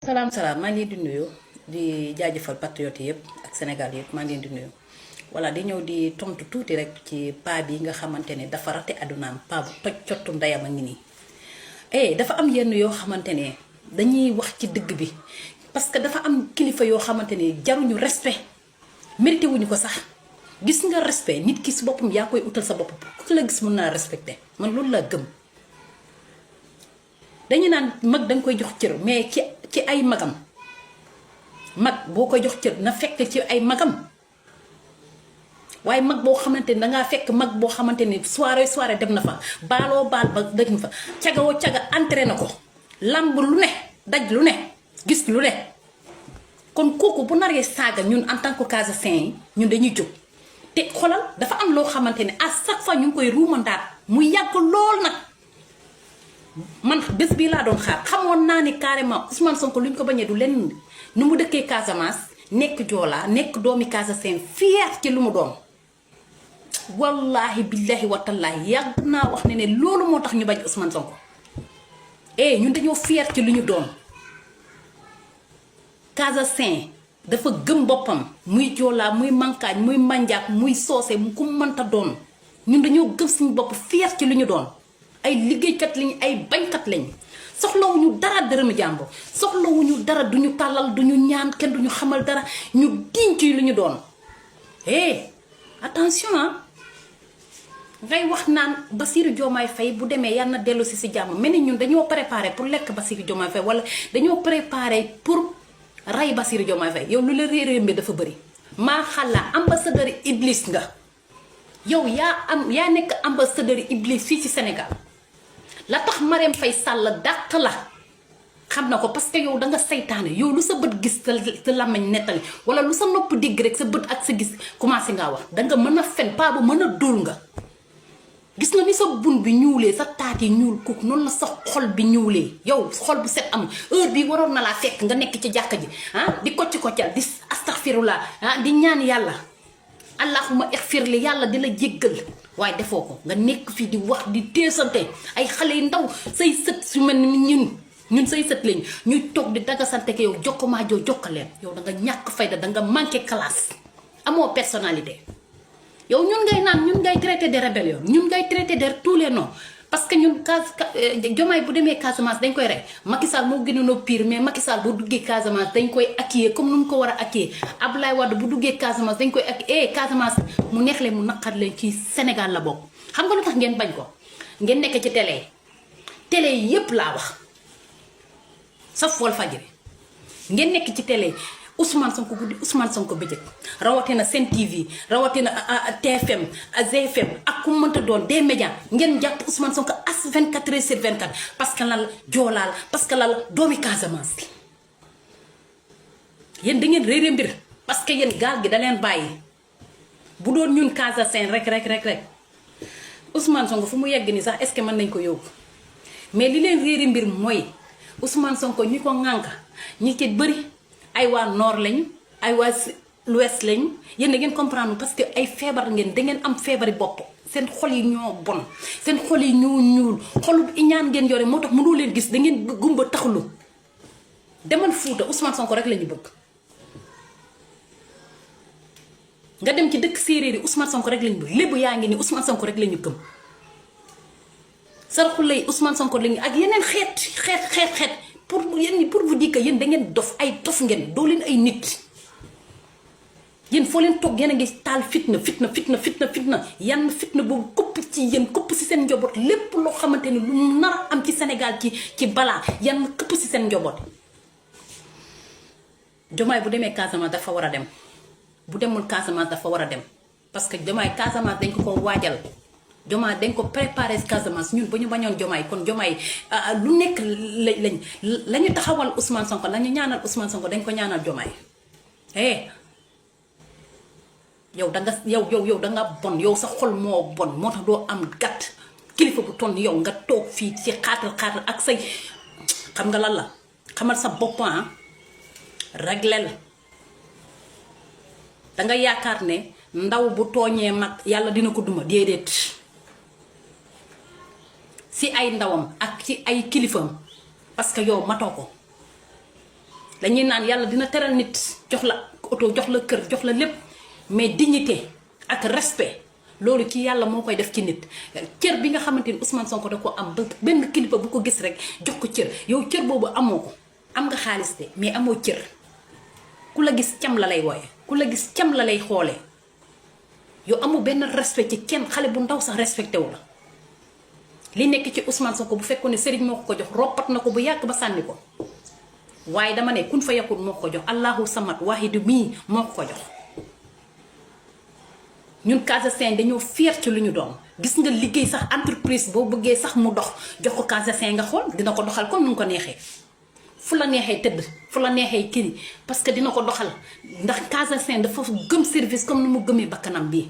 salaam maa ngi leen di nuyu di jaajëfal patriote yëpp ak Sénégal yëpp maa ngi leen di nuyu voilà di ñëw di tontu tuuti rek ci paa bi nga xamante ne dafa rate àddunaam paa bu toj cottu ndeyam a ngi nii. dafa am yenn yoo xamante ne dañuy wax ci dëgg bi parce que dafa am kilifa yoo xamante ne jaruñu respect mérité wuñu ko sax gis nga respect nit ki si boppam yaa koy utal sa bopp ku la gis mun naa respecté man loolu laa gëm. dañu naan mag danga koy jox cër mais ci ay magam mag boo koy jox cër na fekk ci ay magam waaye mag boo xamante ni dangaa fekk mag boo xamante ni soirée dem na fa baaloo baal ba dem fa cagawoo caga entré na ko lamb lu ne daj lu ne gis lu ne kon kooku bu naree saaga ñun en tant que Casasin yi ñun dañuy jóg te xolal dafa am loo xamante ne à chaque fois ñu ngi koy ruumandaat mu yàgg lool nag man bés bii laa doon xaar xamoon naa ni carrément Ousmane Sonko lu ñu ko bañee du lenn nu mu dëkkee Casamance nekk Joola nekk doomi Casasin fier ci lu mu doon wallahi billahi watallaahi yàgg naa wax ne loolu moo tax ñu bañ Ousmane Sonko ñun dañoo fier ci lu ñu doon Casasin dafa gëm boppam muy Joola muy Mankaañ muy Manjaak muy Soose mu ku mënta doon ñun dañoo gëm suñu bopp fier ci lu ñu doon ay liggéeykat lañ ay bañkat lañ soxlawuñu dara dërëmu jàmbur soxlawuñu dara duñu tàllal duñu ñaan kenn duñu xamal dara ñu diñ ci lu ñu doon attention ngay wax naan Bassirou Diomaye Faye bu demee yàlla na dellu si jàmm mel ni ñun dañoo préparé pour lekk Bassirou Diomaye Faye wala dañoo préparé pour rey Bassirou Diomaye Faye yow lu la réeréer bi dafa bëri maa xala ambassadeur Iblis nga yow yaa nekk ambassadeur Iblis fii ci Sénégal la tax Marème Faye Sall dàq la xam na ko parce que yow danga saytaane yow lu sa bët gis sa làmmiñ nettali wala lu sa nopp dégg rek sa bët ak sa gis commencé ngaa wax danga mën a fen paa bu mën a dóol nga gis nga ni sa bun bi ñuulee sa taat yi ñuul kuk noonu la sa xol bi ñuulee yow xol bu set am heure bi waroon na laa fekk nga nekk ci jàkka ji di koccal di astaghfirullah di ñaan yàlla allahuma ixfirli yàlla di la jéggal waaye defoo ko nga nekk fii di wax di teesante ay xale yu ndaw say sët su mel ni ñun say sët lañ ñuy toog di dagasante ke yow jokkamaa joo jokkaleen yow da nga ñàkk fayda da nga manqué classe amoo personnalité yow ñun ngay naan ñun ngay traité de rébellion ñun ngay traité de tous les noms parce que ñun Diomaye bu demee Casamance dañ koy rey Macky Sall moo gënoon pire mais Macky Sall bu duggee Casamance dañ koy accueillir comme nu mu ko war a accueillir Abdoulaye Wade bu duggee Casamance dañ koy accueillir Casamance mu neex leen mu naqar leen ci Sénégal la bokk xam nga lu tax ngeen bañ ko ngeen nekk ci télé yi yépp laa wax saf Walfadjri ngeen nekk ci télé Ousmane Sonko guddi Ousmane Sonko bëccëg rawatina Sen TV rawatina TFM GFM ak ku mënta doon des médias ngeen jàpp Ousmane Sonko as 24h/24 parce que lan joolaal parce que lan doomi Casamance yéen da ngeen réere mbir parce que yéen gaal gi da leen bàyyi bu doon ñun Casasin rek Ousmane Sonko fu mu yegg ni sax est-ce que mën nañ ko yóbbu mais li leen réere mbir mooy Ousmane Sonko ñi ko ŋànk ñi ci bëri ay waa nord lañu ay waa l'ouest lañu yéen da ngeen comprendre parce que ay feebar ngeen da ngeen am feebari bopp seen xol yi ñoo bon seen xol yi ñoo ñuul xolu iñaan ngeen yore moo tax mënoo leen gis da ngeen gumba taxalu demal Fuuta Ousmane Sonko rek lañu bëgg nga dem ci dëkk séeréer yi Ousmane Sonko rek lañu bëgg lébu yaa ngi ni Ousmane Sonko rek lañu gëm saraxule yi Ousmane Sonko lañu ak yeneen xeet pour vous dire que yéen da ngeen dof ay dof ngeen doo leen ay nit yéen foo leen toog yéen a ngi taal fitna yan fitna boobu kopp ci yéen kopp si seen njaboot lépp loo xamante ni lu nar a am ci Sénégal ci balaa yan kopp si seen njaboot. Diomaye bu demee Casamance dafa war a dem bu demul Casamance dafa war a dem parce que Diomaye Casamance dañ ko waajal. Diomaye dañ ko préparé Casamance ñun ba ñu bañoon Diomaye kon Diomaye lu nekk lañu taxawal Ousmane Sonko lañu ñaanal Ousmane Sonko dañ ko ñaanal Diomaye yow danga bon yow sa xol moo bon moo tax doo am gàtt kilifa bu ton yow nga toog fii ci xaatal ak say xam nga lan la xamal sa bopp reglel danga yaakaar ne ndaw bu tooñee mag yàlla dina ko duma déedéet si ay ndawam ak ci ay kilifam parce que yow matoo ko dañuy naan yàlla dina teral nit jox la oto jox la kër jox la lépp mais dignité ak respect loolu ci yàlla moo koy def ci nit cër bi nga xamante ni Ousmane Sonko da ko am ba benn kilifa bu ko gis rek jox ko cër yow cër boobu amoo ko am nga xaalis de mais amoo cër ku la gis cam la lay wooye ku la gis cam la lay xoolee yow amoo benn respect ci kenn xale bu ndaw sax respecté wu la li nekk ci Ousmane Sonko bu fekkoon ne Serigne moo ko jox roppat na ko bu yàgg ba sànni ko waaye dama ne kun fa yakun moo ko jox Allahu Samad Wahidu mii moo ko jox. ñun Casa Saint dañoo fier ci lu ñu doon gis nga liggéey sax entreprise boo bëggee sax mu dox jox ko Casa Saint nga xool dina ko doxal comme nu ko neexee fu la neexee tëdd fu la neexee kii parce que dina ko doxal ndax Casa Saint dafa gëm service comme ni mu gëmee bakkanam bii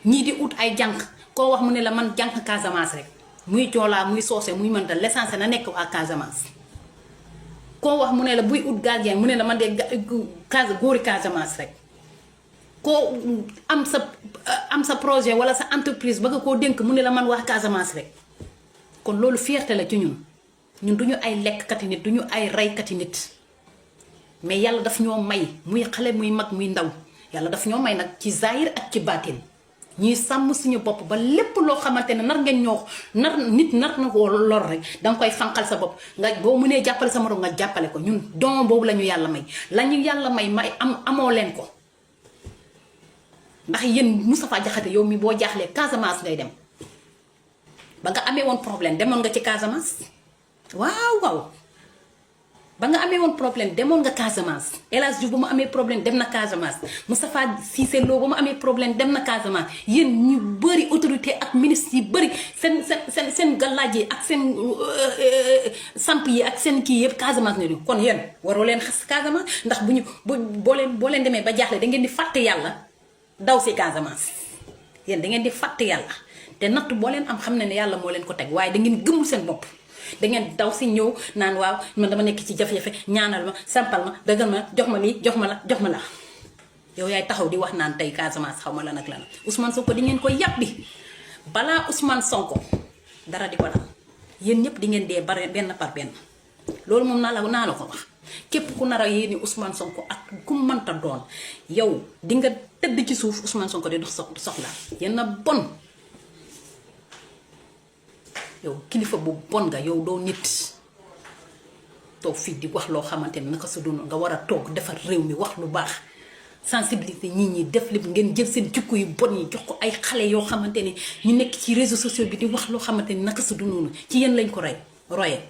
ñii di ut ay jànq koo wax mu ne la man jànq Casamance rek muy joolaa muy soose muy mënta l'essentiel na nekk waa Casamance koo wax mu ne la buy ut gardien mu ne la man de góori Casamance rek koo am sa projet wala sa entreprise ba nga koo dénk mu ne la man wax Casamance rek kon loolu fierté la ci ñun duñu ay lekkkati nit duñu ay reykati nit mais yàlla daf ñoo may muy xale muy mag muy ndaw yàlla daf ñoo may nag ci zahir ak ci baatin ñuy sàmm suñu bopp ba lépp loo xamante ne nar ngeen ñoo nit nar na koo lor rek danga koy fanqal sa bopp nga boo mënee jàppale sa morom nga jàppale ko ñun don boobu la ñu yàlla may la ñu yàlla may amoo leen ko ndax yéen Moustapha Diakhaté yow mi boo jaaxlee Casamance ngay dem ba nga amee woon problème demoon nga ci Casamance waaw ba nga amee woon problème demoon nga Casamance El Hadj Diouf ba mu amee problème dem na Casamance Moustapha Cissé Lo ba mu amee problème dem na Casamance yéen ñu bëri autorité ak ministre yi bëri seen gàllaaj yi ak seen samp yi ak seen kii yëpp Casamance ne kon yéen waroo leen xas Casamance ndax boo leen demee ba jaaxle da ngeen di fàtte yàlla daw si Casamance yéen da ngeen di fàtte yàlla te natt boo leen am xam ne yàlla moo leen ko teg waaye da ngeen gëmul seen bopp da ngeen daw si ñëw naan waaw man dama nekk ci jafe-jafe ñaanal ma sampal ma dëggal ma jox ma lii jox ma la yow yaay taxaw di wax naan tey Casamance xaw ma lan ak lan Ousmane Sonko di ngeen ko yàbbi balaa Ousmane Sonko dara di ko dal yéen ñëpp di ngeen dee benn par benn loolu moom naa la ko wax képp ku nar a yéeni Ousmane Sonko ak ku mënta doon yow di nga tëdd ci suuf Ousmane Sonko di dox soxla yéen a bon yow kilifa bu bon nga yow doo nit toog fii di wax loo xamante ni naka sa dund nga war a toog defar réew mi wax lu baax sensibilité ñi def lépp ngeen jël seen jikko yu bon yi jox ko ay xale yoo xamante ni ñu nekk ci réseaux sociaux bi di wax loo xamante ni naka sa dund ci yéen lañ ko royee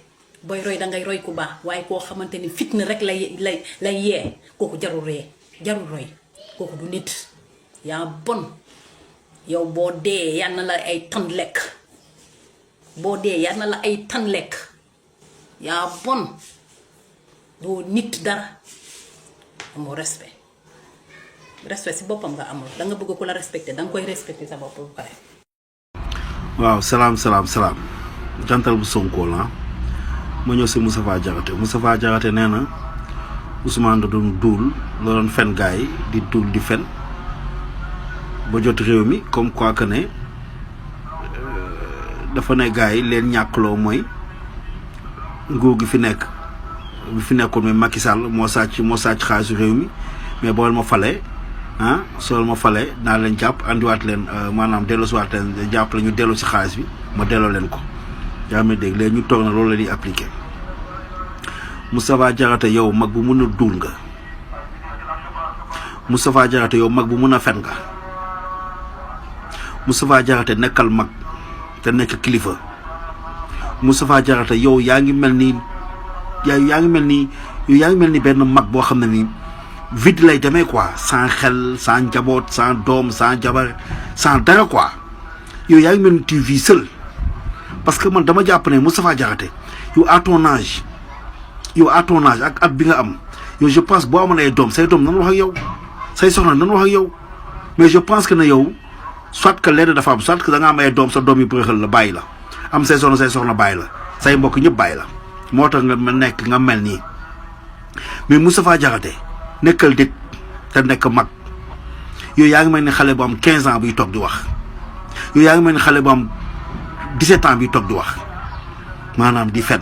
booy roy dangay roy ku baax waaye koo xamante ni fitna rek lay yee kooku jarul roy kooku du nit yaa bon yow boo dee yal na la ay tan lekk yaa bon doo nit dara amoo respect si boppam nga amul danga bëgg ku la respecté danga koy respecté sa bopp bu pare. waaw salaam jantal bu Sonko la ma ñëw si Moustapha Diakhaté nee na Ousmane da doon duul la doon fen gaay di duul di fen ba jot réew mi comme quoi que ne dafa ne gaay leen ñàkkloo mooy nguur gi fi nekkoon mais Macky Sall moo sàcc xaalisu réew mi mais boo ma falee soo ma falee naa leen jàpp andiwaat leen maanaam delloosiwaat leen jàpp la ñu delloo si xaalis bi ma delloo leen ko yaa ngi dégg léegi ñu toog na loolu la di appliqué Moustapha Diakhaté yow mag bu mën a duul nga Moustapha Diakhaté yow mag bu mën a fen nga Moustapha Diakhaté nekkal mag te nekk kilifa Moustapha Diakhaté yow yaa ngi mel ni benn mag boo xam ne ni vide lay demee quoi sans xel sans njaboot sans doom sans jabar sans dara quoi yow yaa ngi mel ni tu vis seul parce que man dama jàpp ne Moustapha Diakhaté yow à ton âge ak at bi nga am yow je pense boo amoon ay doom say doom nan wax ak yow say soxna nan wax ak yow mais je pense que ne yow soit que lenn dafa am soit que da nga am ay doom sa doom yi bërëxal la bàyyi la am say soxna bàyyi la say mbokk ñëpp bàyyi la moo tax nga mel nii mais Moustapha Diakhaté nekkal dëkk te nekk mag yow yaa ngi mel ni xale bu am 15 ans buy toog di wax yow yaa ngi mel ni xale bu am 17 ans buy toog di wax maanaam di fen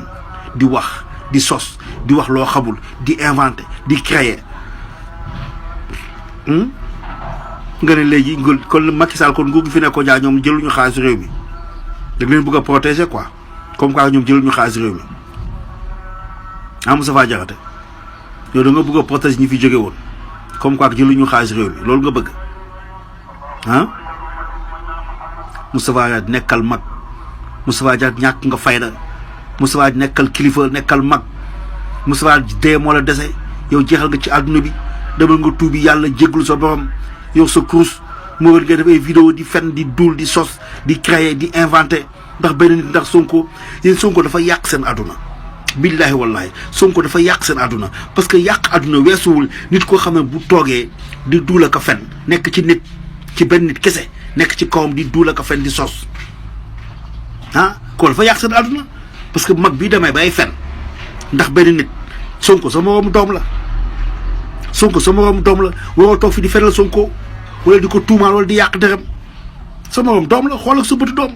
di wax di sos di wax loo xamul di inventer di créer nga ne léegi kon Macky Sall kon nguur gi fi nekkoon jaa ñoom jëluñu xaalis réew mi da leen bëgg a protéger quoi comme quoi ñoom jëluñu xaalis réew mi Moustapha Diakhaté yow da nga bëgg a protéger ñi fi jóge woon comme quoi jëluñu xaalis réew mi loolu nga bëgg Moustapha Diakhaté nekkal mag Moustapha Diakhaté ñàkk nga fayda Moustapha nekkal kilifa nekkal mag Moustapha dee moo la dese yow jeexal nga ci àdduna bi demal nga tuubi yàlla jéglu sa borom yow sa kurus moo wër nga def ay vidéo di fen di duul di sos di créer di inventer ndax benn nit ndax Sonko yéen Sonko dafa yàq seen àdduna billahi wallahi Sonko dafa yàq seen àdduna parce que yàq àdduna weesuwul nit koo xam ne bu toogee di duul ak a fen nekk ci nit ci benn nit kese nekk ci kawam di duul ak a fen di sos ko dafa yàq seen àdduna parce que mag bi demee bay fen ndax benn nit Sonko sa moroom doom la Sonko sa moroom doom la waroo toog fi di fenal Sonko wala di ko tuumaal wala di yàq dërëm sa moroom doom la xool ak sa bëtu doom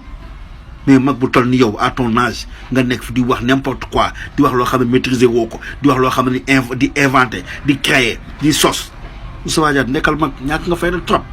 mais mag bu toll ni yow à ton âge nga nekk fi di wax n'importe quoi di wax loo xam ne maîtriser woo ko di wax loo xam ne di inventer di créer di sos Moustapha Diakhaté nekkal mag ñàkk nga fay na trop